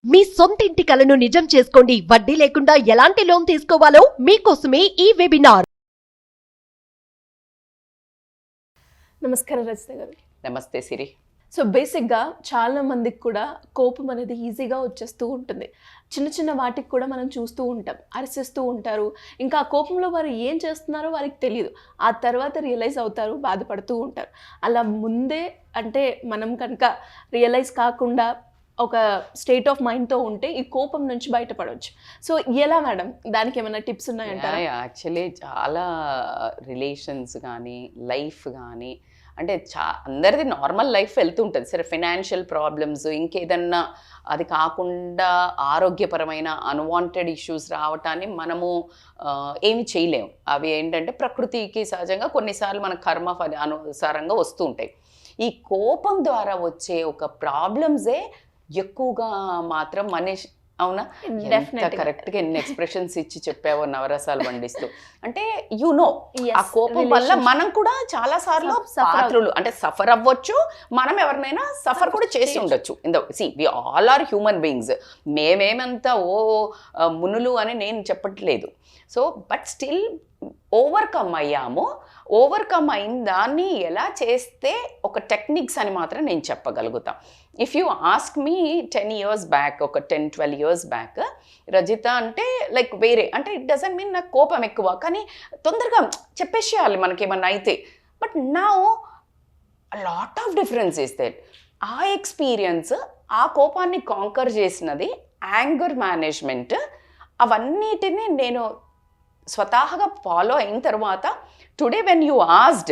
మీ సొంత ఇంటి కలను నిజం చేసుకోండి. వడ్డీ లేకుండా ఎలాంటి లోన్ తీసుకోవాలో మీకోసమే ఈ వెబినార్. నమస్కారం రచిత గారు. నమస్తే సిరి. సో బేసిక్గా చాలా మందికి కూడా కోపం అనేది ఈజీగా వచ్చేస్తూ ఉంటుంది. చిన్న చిన్న వాటికి కూడా మనం చూస్తూ ఉంటాం, అరిచేస్తూ ఉంటారు. ఇంకా ఆ కోపంలో వారు ఏం చేస్తున్నారో వారికి తెలియదు. ఆ తర్వాత రియలైజ్ అవుతారు, బాధపడుతూ ఉంటారు. అలా ముందే అంటే మనం కనుక రియలైజ్ కాకుండా ఒక స్టేట్ ఆఫ్ మైండ్తో ఉంటే ఈ కోపం నుంచి బయటపడవచ్చు. సో ఎలా మేడం, దానికి ఏమైనా టిప్స్ ఉన్నాయంటారా? యాక్చువల్లీ చాలా రిలేషన్స్ కానీ లైఫ్ కానీ అంటే అందరిది నార్మల్ లైఫ్ వెళ్తుంటుంది. సరే, ఫైనాన్షియల్ ప్రాబ్లమ్స్ ఇంకేదన్నా అది కాకుండా ఆరోగ్యపరమైన అన్వాంటెడ్ ఇష్యూస్ రావటాన్ని మనము ఏమి చేయలేము. అవి ఏంటంటే ప్రకృతికి సహజంగా కొన్నిసార్లు మన కర్మ అనుసారంగా వస్తూ ఉంటాయి. ఈ కోపం ద్వారా వచ్చే ఒక ప్రాబ్లమ్సే ఎక్కువగా మాత్రం మనిషి అవునా కరెక్ట్గా ఎన్ని ఎక్స్ప్రెషన్స్ ఇచ్చి చెప్పావో నవరసాలు వండిస్తూ. అంటే ఆ కోపం వల్ల మనం కూడా చాలా సార్లు పాత్రలు అంటే సఫర్ అవ్వచ్చు, మనం ఎవరినైనా సఫర్ కూడా చేసి ఉండొచ్చు. We all are human beings. మేమేమంతా మునులు అని నేను చెప్పట్లేదు. సో బట్ స్టిల్ ఓవర్కమ్ అయ్యాము. ఓవర్కమ్ అయిన దాన్ని ఎలా చేస్తే ఒక టెక్నిక్స్ అని మాత్రం నేను చెప్పగలుగుతాం. If you ask me 10 years back, ఒక 10-12 years బ్యాక్, రజిత అంటే లైక్ వేరే అంటే ఇట్ డజంట్ మీన్ నాకు కోపం ఎక్కువ, కానీ తొందరగా చెప్పేసేయాలి మనకేమన్నా అయితే. But now lot of difference is that. ఆ ఎక్స్పీరియన్స్, ఆ కోపాన్ని కాంకర్ చేసినది యాంగర్ మేనేజ్మెంట్, అవన్నిటిని నేను స్వతహాగా ఫాలో అయిన తర్వాత టుడే వెన్ యూ ఆస్డ్,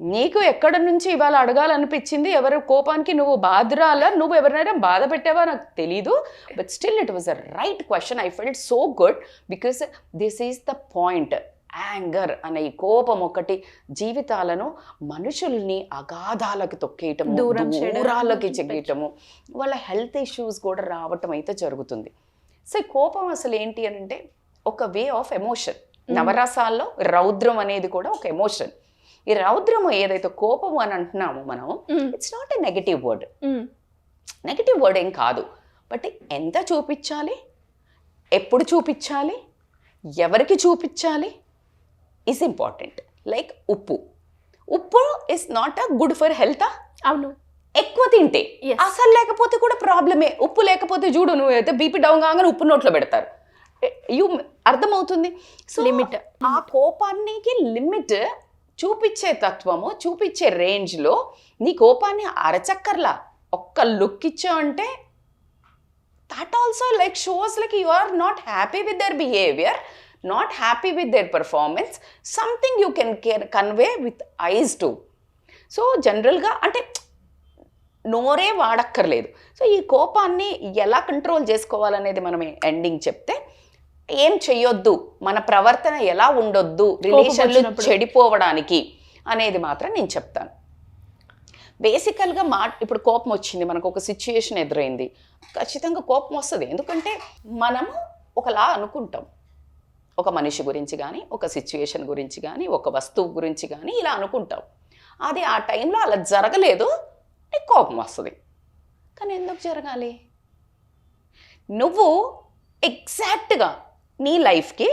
నీకు ఎక్కడ నుంచి ఇవాళ అడగాలనిపించింది, ఎవరి కోపానికి నువ్వు బాధరాలా, నువ్వు ఎవరినైనా బాధ పెట్టావా నాకు తెలీదు, but still it was a right question. I felt so good because this is the point. Anger అనే ఈ కోపం ఒకటి జీవితాలను, మనుషుల్ని అగాధాలకు తొక్కేయటము, దూరాలకి చెగ్గేయటము, వాళ్ళ హెల్త్ ఇష్యూస్ కూడా రావటం అయితే జరుగుతుంది. సో కోపం అసలు ఏంటి అని అంటే ఒక వే ఆఫ్ ఎమోషన్. నవరసాల్లో రౌద్రం అనేది కూడా ఒక ఎమోషన్. ఈ రౌద్రము ఏదైతే కోపము అని అంటున్నామో మనం, it's not a negative word. Negative word ఏం కాదు. బట్ ఎంత చూపించాలి, ఎప్పుడు చూపించాలి, ఎవరికి చూపించాలి ఈజ్ ఇంపార్టెంట్. లైక్ ఉప్పు is not a good for health. అవును, ఎక్కువ తింటే అసలు లేకపోతే కూడా ప్రాబ్లమే. ఉప్పు లేకపోతే చూడు, నువ్వు అయితే బీపీ డౌన్ కాగానే ఉప్పు నోట్లో పెడతారు. అర్థమవుతుంది. సో లిమిట్, ఆ కోపానికి లిమిట్ చూపించే తత్వము, చూపించే రేంజ్లో నీ కోపాన్ని అరచక్కర్లా, ఒక్క లుక్ ఇచ్చావు అంటే that also like shows like you are not happy with their behaviour, not happy with their performance. Something you can convey with eyes too. So జనరల్గా అంటే నోరే వాడక్కర్లేదు. సో ఈ కోపాన్ని ఎలా కంట్రోల్ చేసుకోవాలనేది మనం ఎండింగ్ చెప్తే, ఏం చెయ్యొద్దు, మన ప్రవర్తన ఎలా ఉండొద్దు రిలేషన్లు చెడిపోవడానికి అనేది మాత్రం నేను చెప్తాను. బేసికల్గా ఇప్పుడు కోపం వచ్చింది, మనకు ఒక సిచ్యుయేషన్ ఎదురైంది, ఖచ్చితంగా కోపం వస్తుంది. ఎందుకంటే మనము ఒకలా అనుకుంటాం, ఒక మనిషి గురించి కానీ, ఒక సిచ్యుయేషన్ గురించి కానీ, ఒక వస్తువు గురించి కానీ ఇలా అనుకుంటాం. అది ఆ టైంలో అలా జరగలేదు, నీకు కోపం వస్తుంది. కానీ ఎందుకు జరగాలి? నువ్వు ఎగ్జాక్ట్గా నీ లైఫ్కి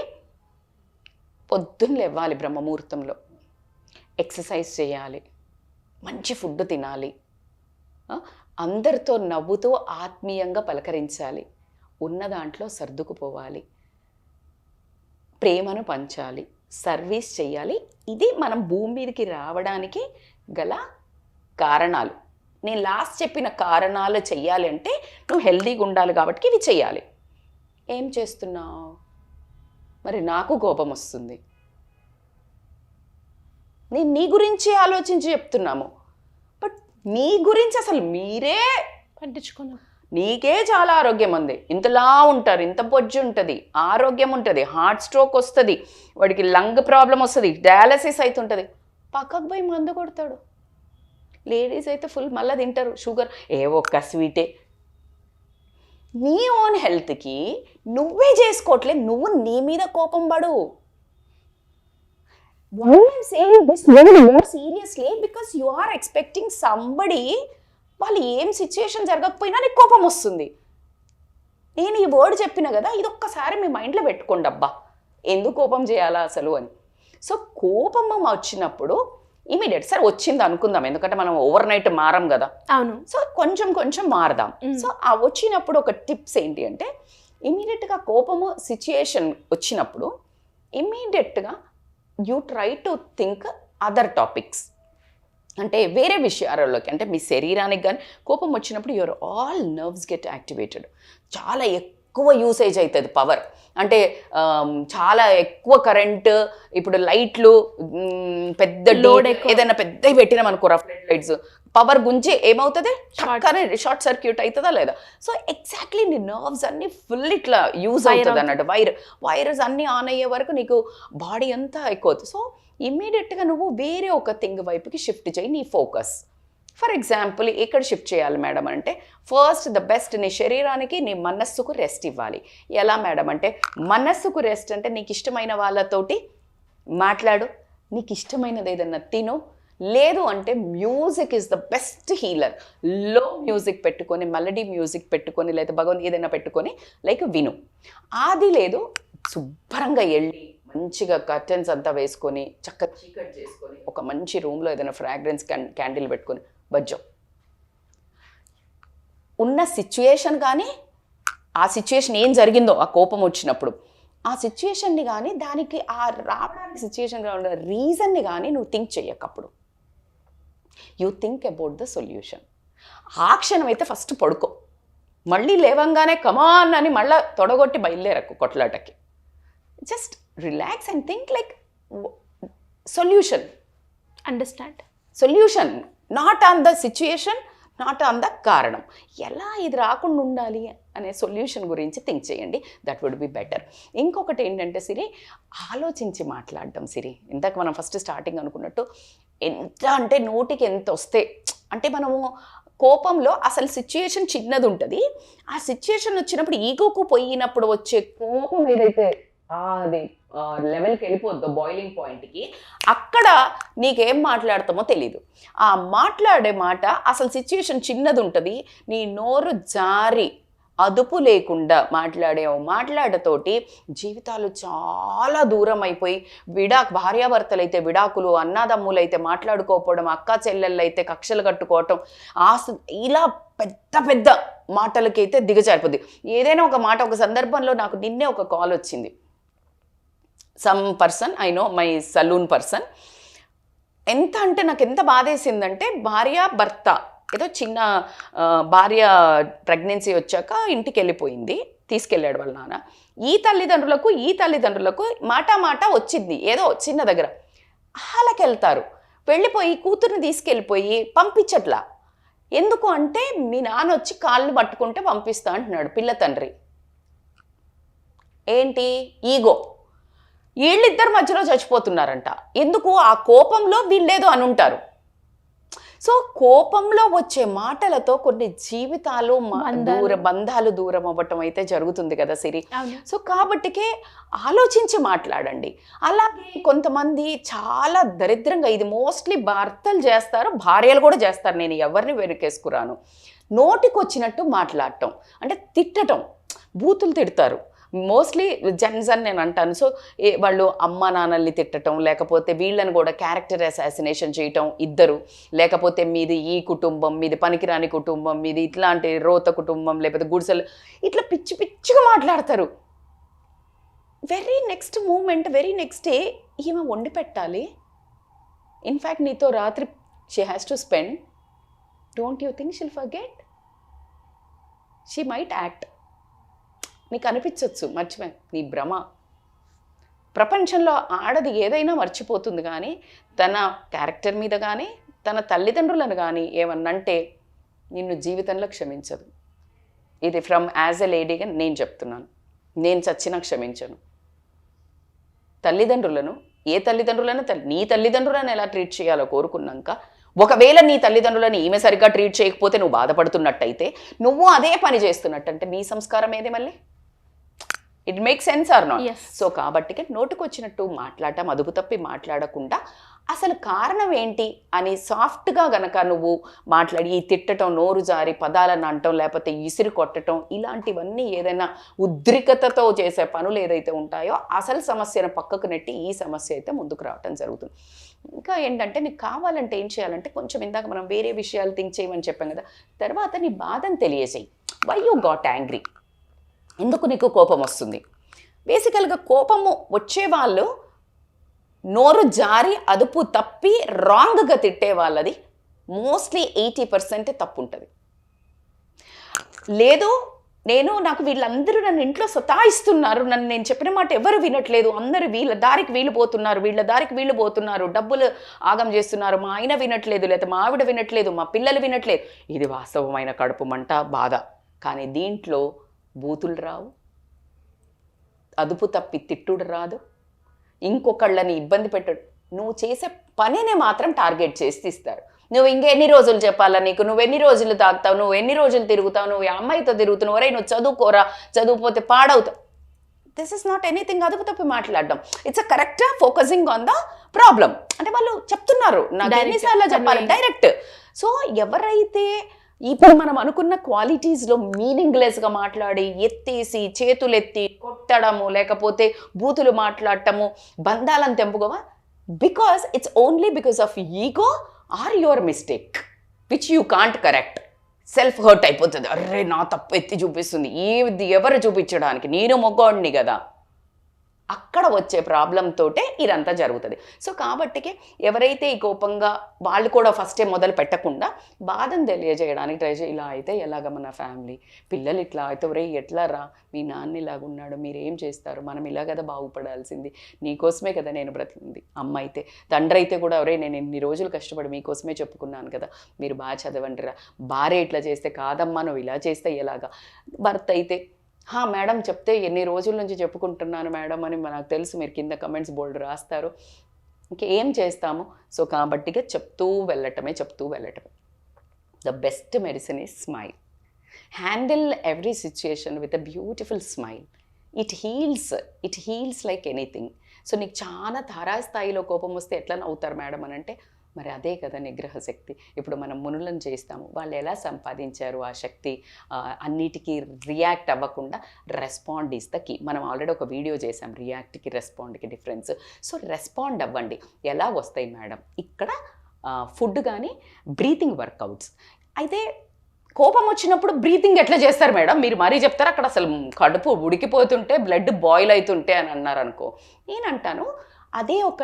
పొద్దున్న లేవాలి, బ్రహ్మముహూర్తంలో ఎక్సర్సైజ్ చేయాలి, మంచి ఫుడ్ తినాలి, అందరితో నవ్వుతూ ఆత్మీయంగా పలకరించాలి, ఉన్న దాంట్లో సర్దుకుపోవాలి, ప్రేమను పంచాలి, సర్వీస్ చేయాలి. ఇది మనం భూమి మీదకి రావడానికి గల కారణాలు. నేను లాస్ట్ చెప్పిన కారణాలు చెయ్యాలి అంటే నువ్వు హెల్దీగా ఉండాలి కాబట్టి ఇవి చెయ్యాలి. ఏం చేస్తున్నావు? మరి నాకు కోపం వస్తుంది, నేను నీ గురించి ఆలోచించి చెప్తున్నాము, బట్ నీ గురించి అసలు మీరే పట్టించుకున్నాం. నీకే చాలా ఆరోగ్యం ఉంది, ఇంతలా ఉంటారు, ఇంత బొజ్జు ఉంటుంది, ఆరోగ్యం ఉంటుంది, హార్ట్ స్ట్రోక్ వస్తుంది, వాడికి లంగ్ ప్రాబ్లం వస్తుంది, డయాలసిస్ అవుతుంటుంది, పక్కకు పోయి మందు కొడతాడు. లేడీస్ అయితే ఫుల్ మళ్ళీ తింటారు షుగర్, ఒక్క స్వీటే. నీ ఓన్ హెల్త్కి నువ్వే చేసుకోవట్లే, నువ్వు నీ మీద కోపం పడు. Why I'm saying this more seriously because you are expecting somebody, వాళ్ళు ఏం సిచ్యుయేషన్ జరగకపోయినా నీకు కోపం వస్తుంది. నేను ఈ వర్డ్ చెప్పిన కదా, ఇది ఒక్కసారి మీ మైండ్లో పెట్టుకోండి అబ్బా, ఎందుకు కోపం చేయాలా అసలు అని. సో కోపం వచ్చినప్పుడు ఇమీడియట్ సరే వచ్చింది అనుకుందాం, ఎందుకంటే మనం ఓవర్ నైట్ మారం కదా. అవును. సో కొంచెం కొంచెం మారదాం. సో ఆ వచ్చినప్పుడు ఒక టిప్స్ ఏంటి అంటే, ఇమీడియట్గా కోపము సిచ్యుయేషన్ వచ్చినప్పుడు ఇమీడియట్గా you try to think other topics, అంటే వేరే విషయాలలోకి. అంటే మీ శరీరానికి కానీ కోపం వచ్చినప్పుడు your all nerves get activated, చాలా ఎక్కువ యూసేజ్ అవుతుంది పవర్. అంటే చాలా ఎక్కువ కరెంటు, ఇప్పుడు లైట్లు పెద్ద లోడ్ ఏదైనా పెద్దవి పెట్టినాం అనుకో, రఫ్ లైట్స్ పవర్ గుంజి ఏమవుతుంది, కానీ షార్ట్ సర్క్యూట్ అవుతుందా లేదా. సో ఎగ్జాక్ట్లీ నీ నర్వ్స్ అన్ని ఫుల్ ఇట్లా యూజ్ అవుతుంది అన్నట్టు. వైరస్ అన్నీ ఆన్ అయ్యే వరకు నీకు బాడీ అంతా ఎక్కువ అవుతుంది. సో ఇమ్మీడియట్గా నువ్వు వేరే ఒక థింగ్ వైపుకి షిఫ్ట్ చేయి నీ ఫోకస్. ఫర్ ఎగ్జాంపుల్ ఎక్కడ షిఫ్ట్ చేయాలి మేడం అంటే, ఫస్ట్ ద బెస్ట్ నీ శరీరానికి నీ మనస్సుకు రెస్ట్ ఇవ్వాలి. ఎలా మేడం అంటే, మనస్సుకు రెస్ట్ అంటే నీకు ఇష్టమైన వాళ్ళతోటి మాట్లాడు, నీకు ఇష్టమైనది ఏదన్నా తిను, లేదు అంటే music is the best healer. లో మ్యూజిక్ పెట్టుకొని, మెలడీ మ్యూజిక్ పెట్టుకొని, లేదా భగవంత్ ఏదైనా పెట్టుకొని లైక్ విను. అది లేదు శుభ్రంగా వెళ్ళి మంచిగా కర్టెన్స్ అంతా వేసుకొని చక్కగా చీకటి చేసుకొని ఒక మంచి రూమ్లో ఏదైనా ఫ్రాగ్రెన్స్ క్యాండిల్ పెట్టుకొని బజ్జం. ఉన్న సిచ్యుయేషన్ కానీ, ఆ సిచ్యుయేషన్ ఏం జరిగిందో ఆ కోపం వచ్చినప్పుడు ఆ సిచ్యుయేషన్ని కానీ, దానికి ఆ రావడానికి సిచ్యుయేషన్ ఉన్న రీజన్ని కానీ నువ్వు థింక్ చెయ్యకప్పుడు. You think about the solution. ఆ క్షణం అయితే ఫస్ట్ పడుకో, మళ్ళీ లేవంగానే కమాన్ అని మళ్ళీ తొడగొట్టి బయలుదేరకు కొట్లాటకి. Just relax and think like solution. Understand solution, not on the situation, not on the కారణం. ఎలా ఇది రాకుండా ఉండాలి అనే సొల్యూషన్ గురించి థింక్ చేయండి, దట్ వుడ్ బి బెటర్. ఇంకొకటి ఏంటంటే సిరి, ఆలోచించి మాట్లాడడం. సిరి ఇందాక మనం ఫస్ట్ స్టార్టింగ్ అనుకున్నట్టు, ఎంత అంటే నోటికి ఎంత వస్తే, అంటే మనము కోపంలో అసలు సిచ్యుయేషన్ చిన్నది ఉంటుంది, ఆ సిచ్యుయేషన్ వచ్చినప్పుడు ఈగోకు పోయినప్పుడు వచ్చే కోపం ఏదైతే అది లెవెల్కి వెళ్ళిపోద్దో బాయిలింగ్ పాయింట్కి, అక్కడ నీకేం మాట్లాడతామో తెలీదు. ఆ మాట్లాడే మాట అసలు సిచ్యుయేషన్ చిన్నది ఉంటుంది, నీ నోరు జారి అదుపు లేకుండా మాట్లాడతోటి జీవితాలు చాలా దూరం అయిపోయి, భార్యాభర్తలు అయితే విడాకులు, అన్నాదమ్ములు అయితే మాట్లాడుకోకపోవడం, అక్క చెల్లెళ్ళు అయితే కక్షలు కట్టుకోవటం, ఇలా పెద్ద పెద్ద మాటలకైతే దిగజారిపోద్ది. ఏదైనా ఒక మాట, ఒక సందర్భంలో నాకు నిన్నే ఒక కాల్ వచ్చింది. Some person, I know my saloon person, ఎంత అంటే నాకు ఎంత బాధేసిందంటే, భర్త ఏదో చిన్న భార్య ప్రెగ్నెన్సీ వచ్చాక ఇంటికి వెళ్ళిపోయింది, తీసుకెళ్ళాడు వాళ్ళ నాన్న. ఈ తల్లిదండ్రులకు మాట వచ్చింది ఏదో చిన్న దగ్గర, వాళ్ళకి వెళ్తారు, వెళ్ళిపోయి కూతుర్ని తీసుకెళ్ళిపోయి పంపించట్లా. ఎందుకు అంటే, మీ నాన్న వచ్చి కాళ్ళు పట్టుకుంటే పంపిస్తా అంటున్నాడు పిల్ల తండ్రి. ఏంటి ఈగో, వీళ్ళిద్దరి మధ్యలో చచ్చిపోతున్నారంట. ఎందుకు? ఆ కోపంలో వీళ్ళేదో అనుంటారు. సో కోపంలో వచ్చే మాటలతో కొన్ని జీవితాలు బంధాలు దూరం అవ్వటం అయితే జరుగుతుంది కదా సిరి. సో కాబట్టికే ఆలోచించి మాట్లాడండి. అలాగే కొంతమంది చాలా దరిద్రంగా, ఇది మోస్ట్లీ భర్తలు చేస్తారు, భార్యలు కూడా చేస్తారు, నేను ఎవరిని వెనకేసుకురాను, నోటికొచ్చినట్టు మాట్లాడటం, అంటే తిట్టడం, బూతులు తిడతారు మోస్ట్లీ జెన్స్ అని నేను అంటాను. సో వాళ్ళు అమ్మ నాన్నల్ని తిట్టడం, లేకపోతే వీళ్ళని కూడా క్యారెక్టర్ అసాసినేషన్ చేయటం ఇద్దరు, లేకపోతే మీది ఈ కుటుంబం, మీది పనికిరాని కుటుంబం, మీది ఇట్లాంటి రోత కుటుంబం, లేకపోతే గుడిసెలు, ఇట్లా పిచ్చి పిచ్చిగా మాట్లాడతారు. Very next moment, very next day ఈమె వండి పెట్టాలి. ఇన్ఫ్యాక్ట్ నీతో రాత్రి she has to spend. Don't you think she'll forget? She might act. నీకు అనిపించవచ్చు మర్చిపోయి, నీ భ్రమ. ప్రపంచంలో ఆడది ఏదైనా మర్చిపోతుంది, కానీ తన క్యారెక్టర్ మీద కానీ తన తల్లిదండ్రులను కానీ ఏమన్నంటే నిన్ను జీవితంలో క్షమించదు. ఇది ఫ్రమ్ యాజ్ ఎ లేడీగా నేను చెప్తున్నాను. నేను చచ్చినా క్షమించను. తల్లిదండ్రులను, ఏ తల్లిదండ్రులను, నీ తల్లిదండ్రులను ఎలా ట్రీట్ చేయాలో కోరుకున్నాక, ఒకవేళ నీ తల్లిదండ్రులను ఈమె సరిగ్గా ట్రీట్ చేయకపోతే నువ్వు బాధపడుతున్నట్టయితే, నువ్వు అదే పని చేస్తున్నట్టంటే నీ సంస్కారం ఏది మళ్ళీ? It make sense or not? So కాబట్టి నోటుకు వచ్చినట్టు మాట్లాడటం, అదుపు తప్పి మాట్లాడకుండా అసలు కారణం ఏంటి అని సాఫ్ట్గా గనక నువ్వు మాట్లాడి, ఈ తిట్టడం, నోరు జారి పదాలను అనటం, లేకపోతే ఇసిరి కొట్టడం, ఇలాంటివన్నీ ఏదైనా ఉద్రిక్తతతో చేసే పనులు ఏదైతే ఉంటాయో అసలు సమస్యను పక్కకు నెట్టి ఈ సమస్య అయితే ముందుకు రావటం జరుగుతుంది. ఇంకా ఏంటంటే నీకు కావాలంటే ఏం చేయాలంటే కొంచెం ఇందాక మనం వేరే విషయాలు థింక్ చేయమని చెప్పాం కదా, తర్వాత నీ బాధను తెలియజేయి. వై యూ గాట్ యాంగ్రీ, ఎందుకు నీకు కోపం వస్తుంది? బేసికల్గా కోపము వచ్చేవాళ్ళు నోరు జారి అదుపు తప్పి రాంగ్గా తిట్టే వాళ్ళది మోస్ట్లీ 80% తప్పు ఉంటుంది. లేదు నాకు వీళ్ళందరూ నన్ను ఇంట్లో సతాయిస్తున్నారు, నేను చెప్పిన మాట ఎవరు వినట్లేదు, అందరూ వీళ్ళ దారికి వీళ్ళు పోతున్నారు, డబ్బులు ఆగం చేస్తున్నారు, మా ఆయన వినట్లేదు, లేదా మా ఆవిడ వినట్లేదు, మా పిల్లలు వినట్లేదు. ఇది వాస్తవమైన కడుపు మంట, బాధ. కానీ దీంట్లో బూతులు రావు, అదుపు తప్పి తిట్టుడు రాదు, ఇంకొకళ్ళని ఇబ్బంది పెట్టడు. నువ్వు చేసే పనినే మాత్రం టార్గెట్ చేసి తీస్తారు. నువ్వు ఇంకెన్ని రోజులు చెప్పాలా నీకు, నువ్వు ఎన్ని రోజులు తాగుతావు, నువ్వు ఎన్ని రోజులు తిరుగుతావు, నువ్వు అమ్మాయితో తిరుగుతున్నావు, ఒరే నువ్వు చదువుకోరా, చదువుపోతే పాడవుతావు. దిస్ ఇస్ నాట్ ఎనీథింగ్ అదుపు తప్పి మాట్లాడడం. It's a correct focusing on the problem. అంటే వాళ్ళు చెప్తున్నారు, నాకు ఎన్నిసార్లు చెప్పాలి, డైరెక్ట్. సో ఎవరైతే ఇప్పుడు మనం అనుకున్న క్వాలిటీస్లో మీనింగ్లెస్గా మాట్లాడి, ఎత్తేసి చేతులెత్తి కొట్టడము, లేకపోతే బూతులు మాట్లాడటము, బంధాలను తెంపుకోవా, because it's only because of ego or your mistake which you can't correct. Self hurt అయిపోతుంది. అర్రే నా తప్పు ఎత్తి చూపిస్తుంది, ఇది ఎవరు చూపించడానికి, నేను మొగ్గోడిని కదా, అక్కడ వచ్చే ప్రాబ్లంతోటే ఇదంతా జరుగుతుంది. సో కాబట్టికి ఎవరైతే ఈ కోపంగా వాళ్ళు కూడా ఫస్టే మొదలు పెట్టకుండా బాధను తెలియజేయడానికి ట్రై చేయి. ఇలా అయితే ఎలాగ మన ఫ్యామిలీ, పిల్లలు ఇట్లా అయితే ఒరే ఎట్లా రా, మీ నాన్న ఇలాగున్నాడు, మీరు ఏం చేస్తారు, మనం ఇలా కదా బాగుపడాల్సింది, నీకోసమే కదా నేను బ్రతికింది. అమ్మ అయితే, తండ్రి అయితే కూడా ఒరే నేను ఇన్ని రోజులు కష్టపడి మీకోసమే చెప్పుకున్నాను కదా, మీరు బాగా చదవండిరా, భార్య ఇట్లా చేస్తే కాదమ్మా, నువ్వు ఇలా చేస్తే ఎలాగా. భర్త అయితే మేడం చెప్తే ఎన్ని రోజుల నుంచి చెప్పుకుంటున్నాను మేడం అని నాకు తెలుసు, మీరు కింద కమెంట్స్ బోల్డ్ రాస్తారు, ఇంకేం చేస్తాము. సో కాబట్టిగా చెప్తూ వెళ్ళటమే. The best medicine is smile. Handle every situation with a beautiful smile. It heals like anything. So నీకు చాలా తారాస్థాయిలో కోపం వస్తే ఎట్లా నవ్వుతారు మేడం అని అంటే, మరి అదే కదా నిగ్రహ శక్తి. ఇప్పుడు మనం మునులను చేస్తాము, వాళ్ళు ఎలా సంపాదించారు ఆ శక్తి, అన్నిటికీ రియాక్ట్ అవ్వకుండా రెస్పాండ్ ఈజ్ ద కీ. మనం ఆల్రెడీ ఒక వీడియో చేసాం రియాక్ట్కి రెస్పాండ్కి డిఫరెన్స్. సో రెస్పాండ్ అవ్వండి. ఎలా వస్తాయి మేడం? ఇక్కడ ఫుడ్ కానీ బ్రీతింగ్ వర్కౌట్స్. అయితే కోపం వచ్చినప్పుడు బ్రీతింగ్ ఎట్లా చేస్తారు మేడం, మీరు మరీ చెప్తారు, అక్కడ అసలు కడుపు ఉడికిపోతుంటే బ్లడ్ బాయిల్ అవుతుంటే అని అన్నారు అనుకో, నేనంటాను అదే ఒక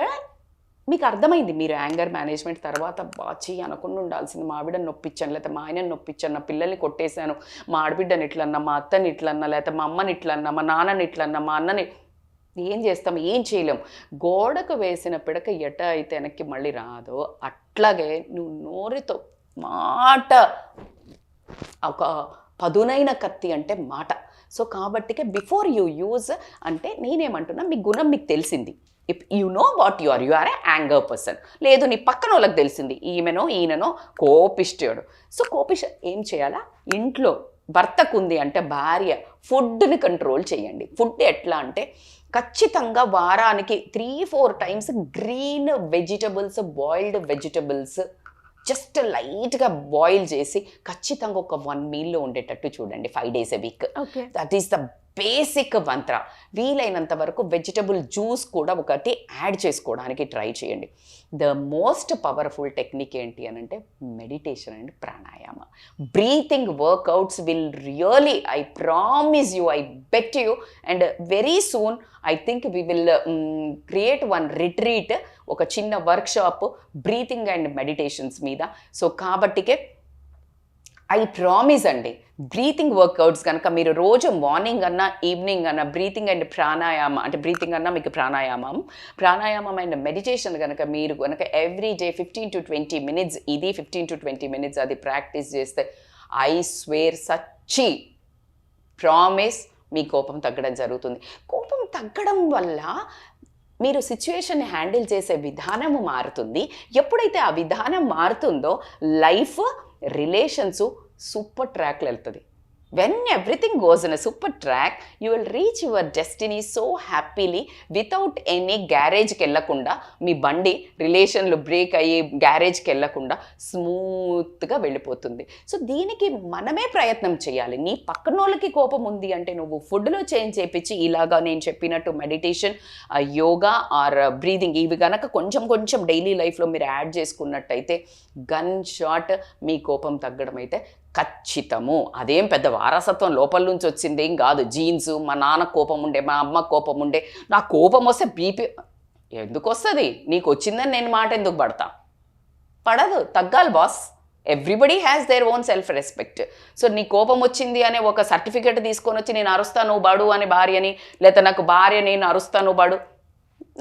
మీకు అర్థమైంది. మీరు యాంగర్ మేనేజ్మెంట్ తర్వాత బాచి అనకుండా ఉండాల్సింది, మా ఆవిడని నొప్పించాను, లేకపోతే మా ఆయనని నొప్పించాను, నా పిల్లల్ని కొట్టేశాను, మా ఆడబిడ్డని ఇట్లన్నా, మా అత్తని ఇట్లన్నా, లేకపోతే మా అమ్మని ఇట్లన్నా, మా నాన్నని ఇట్లన్నా, మా అన్నని ఏం చేస్తాం, ఏం చేయలేం. గోడకు వేసిన పిడక ఎట అయితే వెనక్కి మళ్ళీ రాదో అట్లాగే నువ్వు నోరుతో మాట, ఒక పదునైన కత్తి అంటే మాట. సో కాబట్టికే బిఫోర్ యూ యూజ్ అంటే నేనేమంటున్నా, మీ గుణం మీకు తెలిసింది, if you know what you are a anger person. లేదు నీ పక్కన వాళ్ళకి తెలిసింది, ఈయననో కోపిష్టుడు. సో ఏం చేయాలా, ఇంట్లో భర్తకు ఉంది అంటే భార్య ఫుడ్ని కంట్రోల్ చేయండి. ఫుడ్ ఎట్లా అంటే ఖచ్చితంగా వారానికి 3-4 times green vegetables, boiled vegetables just లైట్గా బాయిల్ చేసి ఖచ్చితంగా ఒక 1 మీల్లో ఉండేటట్టు చూడండి, 5 days a week. That is the basic మంత్ర. వీలైనంత వరకు వెజిటబుల్ జ్యూస్ కూడా ఒకటి యాడ్ చేసుకోవడానికి ట్రై చేయండి. ద మోస్ట్ పవర్ఫుల్ టెక్నిక్ ఏంటి అని అంటే meditation and pranayama. Breathing workouts will really, I promise you, I bet you, and very soon I think we will create one retreat, ఒక చిన్న వర్క్షాప్ బ్రీతింగ్ అండ్ మెడిటేషన్స్ మీద. So కాబట్టికే I promise అండి, breathing workouts కనుక మీరు రోజు morning అన్నా evening అన్నా బ్రీతింగ్ అండ్ ప్రాణాయామ, అంటే బ్రీతింగ్ అన్నా మీకు ప్రాణాయామం అండ్ మెడిటేషన్ కనుక మీరు కనుక ఎవ్రీ డే 15 to 20 minutes, ఇది 15 to 20 minutes అది ప్రాక్టీస్ చేస్తే ఐ స్వేర్ సచ్చి ప్రామిస్ మీ కోపం తగ్గడం జరుగుతుంది. కోపం తగ్గడం వల్ల మీరు సిచ్యువేషన్ని హ్యాండిల్ చేసే విధానము మారుతుంది. ఎప్పుడైతే ఆ విధానం మారుతుందో లైఫ్, రిలేషన్స్ సూపర్ ట్రాక్లో వెళ్తుంది. when everything goes in a super track, you will reach your destiny so happily without any garage-కి వెళ్ళకుండా, మీ బండి రిలేషన్లు బ్రేక్ అయ్యి గ్యారేజ్కి వెళ్ళకుండా స్మూత్గా వెళ్ళిపోతుంది. సో దీనికి మనమే ప్రయత్నం చేయాలి. నీ పక్కనోళ్ళకి కోపం ఉంది అంటే నువ్వు ఫుడ్లో చేంజ్ చేయించి ఇలాగా నేను చెప్పినట్టు మెడిటేషన్, యోగా ఆర్ బ్రీదింగ్ ఇవి కనుక కొంచెం కొంచెం డైలీ లైఫ్లో మీరు యాడ్ చేసుకున్నట్టయితే గన్ షాట్ మీ కోపం తగ్గడం అయితే ఖచ్చితము. అదేం పెద్ద వారసత్వం లోపల నుంచి వచ్చింది ఏం కాదు. జీన్స్, మా నాన్న కోపం ఉండే, మా అమ్మ కోపం ఉండే, నా కోపం వస్తే బీపీ ఎందుకు వస్తుంది? నీకు వచ్చిందని నేను మాట ఎందుకు పడతా? పడదు, తగ్గాలి boss. Everybody has their own self respect. So నీ కోపం వచ్చింది అనే ఒక సర్టిఫికేట్ తీసుకొని వచ్చి నేను అరుస్తాను బడు అని భార్యని, లేదా నాకు భార్య నేను అరుస్తాను బడు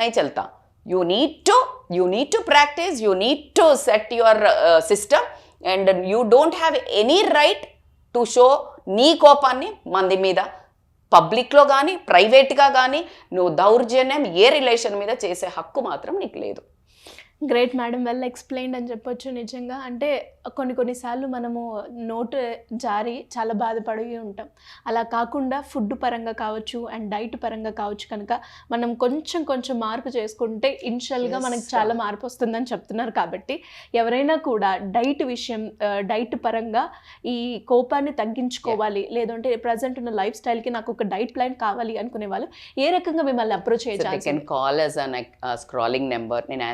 నై చల్తా. You need to practice, you need to set your system and you don't have any right to show నీ కోపాన్ని మంది మీద పబ్లిక్లో కానీ ప్రైవేట్గా కానీ నువ్వు దౌర్జన్యం ఏ రిలేషన్ మీద చేసే హక్కు మాత్రం నీకు లేదు. గ్రేట్ మేడం, వెల్ ఎక్స్ప్లెయిన్డ్ అని చెప్పొచ్చు. నిజంగా అంటే కొన్నిసార్లు మనము నోటు జారి చాలా బాధపడి ఉంటాం. అలా కాకుండా ఫుడ్ పరంగా కావచ్చు అండ్ డైట్ పరంగా కావచ్చు కనుక మనం కొంచెం మార్పు చేసుకుంటే ఇనిషియల్గా మనకి చాలా మార్పు వస్తుందని చెప్తున్నారు. కాబట్టి ఎవరైనా కూడా డైట్ పరంగా ఈ కోపాన్ని తగ్గించుకోవాలి, లేదంటే ప్రజెంట్ ఉన్న లైఫ్ స్టైల్కి నాకు ఒక డైట్ ప్లాన్ కావాలి అనుకునే వాళ్ళు ఏ రకంగా మిమ్మల్ని అప్రోచ్ చేయాలి? Call as scrolling number. నేను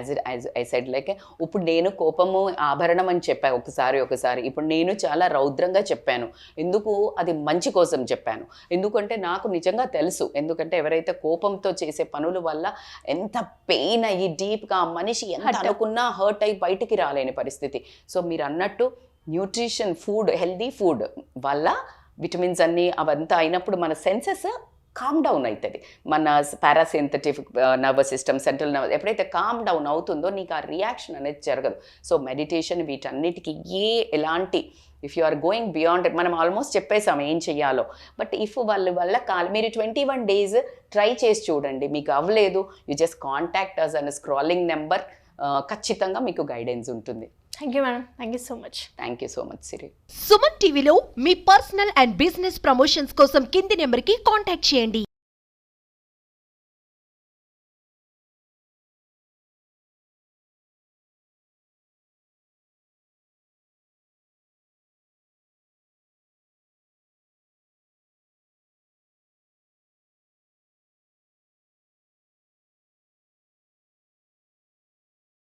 ఐ సెడ్ లైక్ ఇప్పుడు నేను కోపము ఆభరణం అని చెప్పా ఒకసారి. ఇప్పుడు నేను చాలా రౌద్రంగా చెప్పాను. ఎందుకు? అది మంచి కోసం చెప్పాను. ఎందుకంటే నాకు నిజంగా తెలుసు. ఎందుకంటే ఎవరైతే కోపంతో చేసే పనుల వల్ల ఎంత పెయిన్ అయ్యి డీప్గా మనిషి ఎంత అనుకున్నా హర్ట్ అయ్యి బయటికి రాలేని పరిస్థితి. సో మీరు అన్నట్టు న్యూట్రిషన్, ఫుడ్, హెల్దీ ఫుడ్ వల్ల విటమిన్స్ అన్నీ అవంతా అయినప్పుడు మన సెన్సెస్ కామ్ డౌన్ అవుతుంది. మన పారాసింథటిక్ నర్వస్ సిస్టమ్, సెంట్రల్ నర్వస్ ఎప్పుడైతే కామ్ డౌన్ అవుతుందో నీకు ఆ రియాక్షన్ అనేది జరగదు. సో మెడిటేషన్ వీటన్నిటికీ ఎలాంటి if you are going beyond, మనం ఆల్మోస్ట్ చెప్పేసాం ఏం చెయ్యాలో. బట్ ఇఫ్ వాళ్ళ మీరు 21 days ట్రై చేసి చూడండి. మీకు అవ్వలేదు, you just contact us and scrolling number. ఖచ్చితంగా మీకు గైడెన్స్ ఉంటుంది. Thank you madam, thank you so much. Thank you so much Siri. Suman టీవీలో మీ పర్సనల్ అండ్ బిజినెస్ ప్రమోషన్స్ కోసం కింది నెంబర్కి కాంటాక్ట్ చేయండి.